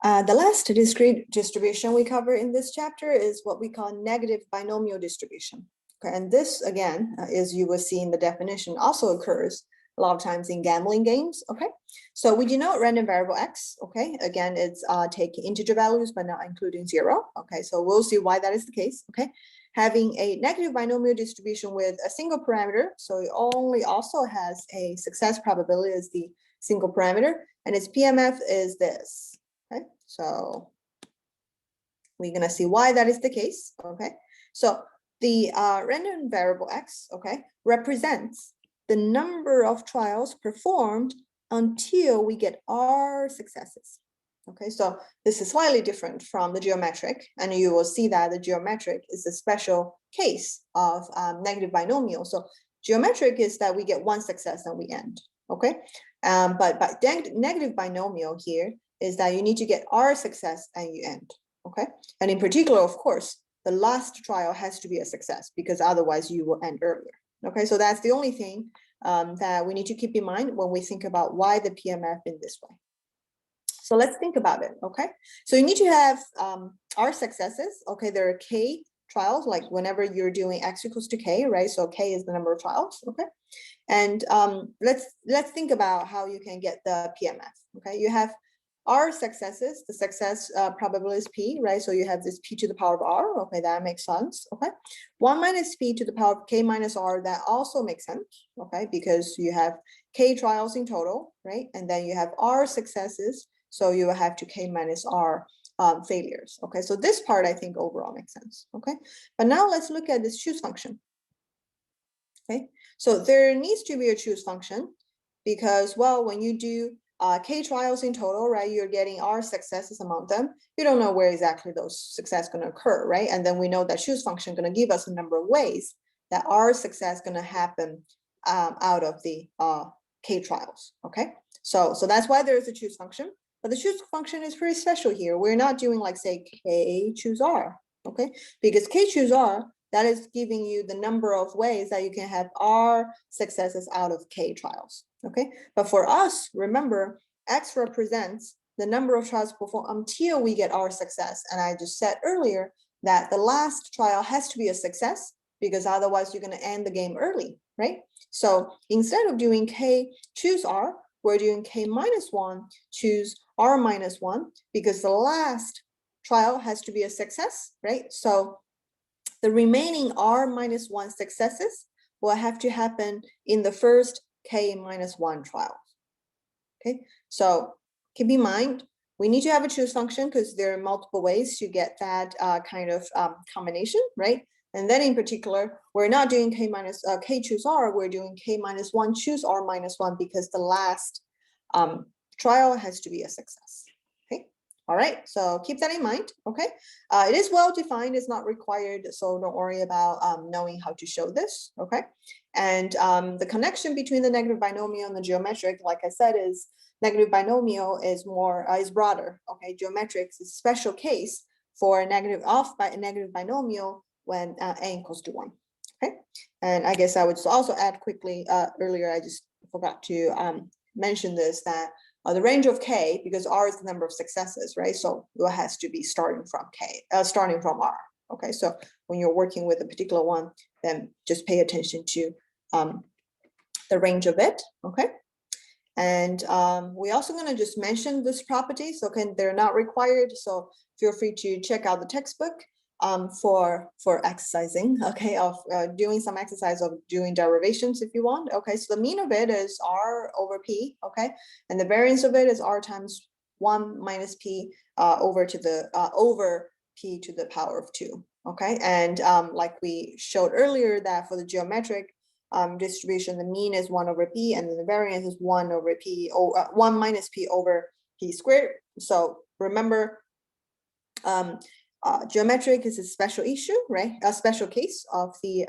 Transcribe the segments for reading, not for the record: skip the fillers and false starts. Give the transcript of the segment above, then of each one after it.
The last discrete distribution we cover in this chapter is what we call negative binomial distribution. Okay, and this again, as you will see in the definition, also occurs a lot of times in gambling games. Okay, so we denote random variable x. Okay, again, it's taking integer values but not including 0. Okay, so we'll see why that is the case. Okay, having a negative binomial distribution with a single parameter, so it only also has a success probability as the single parameter, and its PMF is this. Okay, so we're gonna see why that is the case. Okay, so the random variable x, okay, represents the number of trials performed until we get r successes. Okay, so this is slightly different from the geometric, and you will see that the geometric is a special case of negative binomial. So geometric is that we get one success and we end. Okay, but negative binomial here is that you need to get r success and you end. Okay, and in particular, of course, the last trial has to be a success because otherwise you will end earlier. Okay, so that's the only thing that we need to keep in mind when we think about why the PMF in this way. So let's think about it. Okay, so you need to have r successes. Okay, there are k trials, like whenever you're doing x equals to k, right? So k is the number of trials. Okay, and let's think about how you can get the PMF. Okay, you have r successes, the success probability is p, right? So you have this p to the power of r. Okay, that makes sense. Okay, 1 minus p to the power of k minus r, that also makes sense. Okay, because you have k trials in total, right? And then you have r successes, so you will have to k minus r failures. Okay, so this part I think overall makes sense. Okay, but now let's look at this choose function. Okay, so there needs to be a choose function because, well, when you do k trials in total, right, you're getting r successes among them. You don't know where exactly those success going to occur, right? And then we know that choose function going to give us a number of ways that r success going to happen out of the k trials. Okay, so that's why there's a choose function. But the choose function is pretty special here. We're not doing like, say, k choose r. Okay, because k choose r, that is giving you the number of ways that you can have r successes out of k trials. Okay, but for us, remember, x represents the number of trials performed until we get r success. And I just said earlier that the last trial has to be a success because otherwise you're going to end the game early, right? So instead of doing k choose r, we're doing k minus 1 choose r minus 1 because the last trial has to be a success, right? So the remaining r minus 1 successes will have to happen in the first k minus 1 trial. Okay, so keep in mind, we need to have a choose function because there are multiple ways to get that kind of combination, right? And then in particular, we're not doing k choose r, we're doing k minus 1 choose r minus 1 because the last trial has to be a success. Okay, all right, so keep that in mind. Okay, it is well defined, it's not required, so don't worry about knowing how to show this. Okay, and the connection between the negative binomial and the geometric, like I said, is negative binomial is broader. Okay, geometric is a special case for a negative binomial when n equals to 1. Okay, and I guess I would also add quickly, earlier I just forgot to mention this, that the range of k, because r is the number of successes, right? So it has to be starting from r. Okay, so when you're working with a particular one, then just pay attention to the range of it. Okay, and we're also going to just mention this property. So they're not required, so feel free to check out the textbook for exercising, okay, of doing some exercise of doing derivations if you want. Okay, so the mean of it is r over p, okay, and the variance of it is r times 1 minus p over p to the power of 2. Okay, and like we showed earlier, that for the geometric distribution, the mean is 1 over p, and then the variance is 1 over p, or 1 minus p over p squared. So remember, geometric is a special issue, right? A special case of the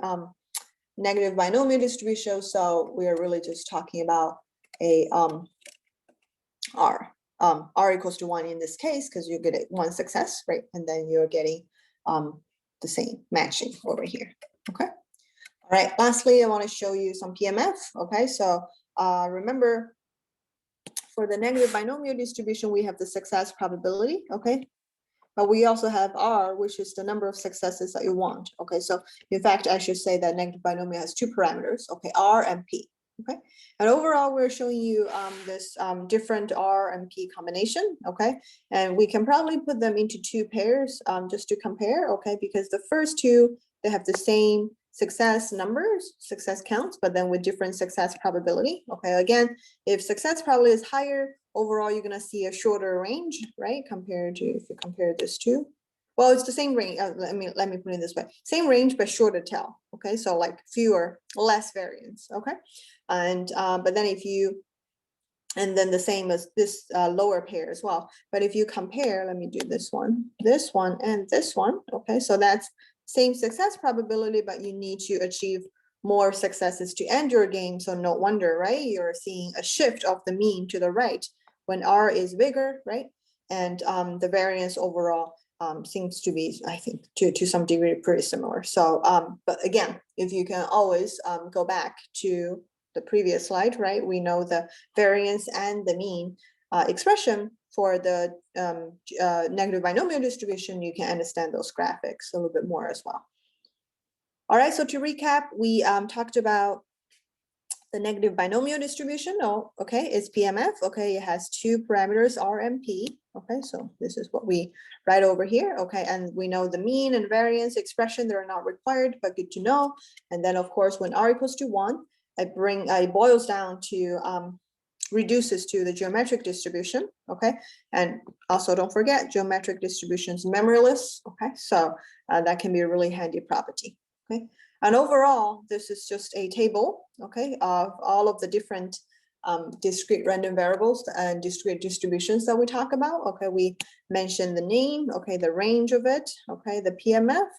negative binomial distribution. So we are really just talking about a r equals to 1 in this case, because you get one success, right? And then you're getting the same matching over here. Okay. All right. Lastly, I want to show you some PMF. Okay. So remember, for the negative binomial distribution, we have the success probability, okay? But we also have R, which is the number of successes that you want, okay? So in fact, I should say that negative binomial has two parameters, okay, R and P, okay? And overall, we're showing you this different R and P combination, okay? And we can probably put them into two pairs just to compare, okay? Because the first two, they have the same success numbers, success counts, but then with different success probability, okay? Again, if success probability is higher, overall, you're gonna see a shorter range, right? Compared to, if you compare this to, well, it's the same range, let me put it this way. Same range, but shorter tail, okay? So like less variance, okay? And, but then if you, and then the same as this lower pair as well. But if you compare, let me do this one, and this one, okay? So that's same success probability, but you need to achieve more successes to end your game. So no wonder, right? You're seeing a shift of the mean to the right when R is bigger, right? And the variance overall seems to be, I think, to some degree pretty similar. So, but again, if you can always go back to the previous slide, right? We know the variance and the mean expression for the negative binomial distribution. You can understand those graphics a little bit more as well. All right, so to recap, we talked about the negative binomial distribution. Oh, okay, it's PMF. Okay, it has two parameters, R and P. Okay, so this is what we write over here. Okay, and we know the mean and variance expression, they're not required, but good to know. And then, of course, when R equals to 1, it boils down to reduces to the geometric distribution, okay? And also don't forget, geometric distributions memoryless, okay? So that can be a really handy property, okay? And overall, this is just a table, okay, of all of the different discrete random variables and discrete distributions that we talk about, okay? We mentioned the name, okay, the range of it, okay, the PMF,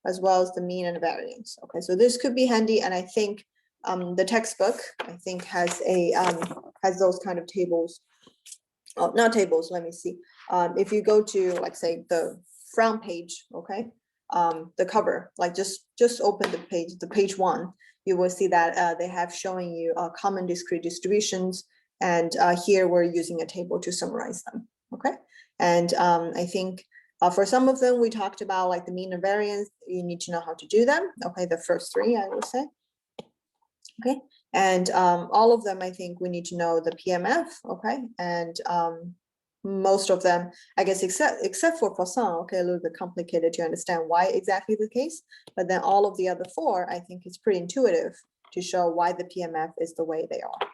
as well as the mean and variance, okay? So this could be handy, and I think the textbook, I think, has those kind of tables. Oh, not tables, let me see. If you go to, like, say, the front page, okay, the cover, like just open the page 1, you will see that they have showing you common discrete distributions, and here we're using a table to summarize them, okay? And I think for some of them, we talked about like the mean and variance, you need to know how to do them, okay, the first 3, I would say. Okay, and all of them, I think we need to know the PMF, okay, and most of them, I guess, except for Poisson, okay, a little bit complicated to understand why exactly the case, but then all of the other 4, I think it's pretty intuitive to show why the PMF is the way they are.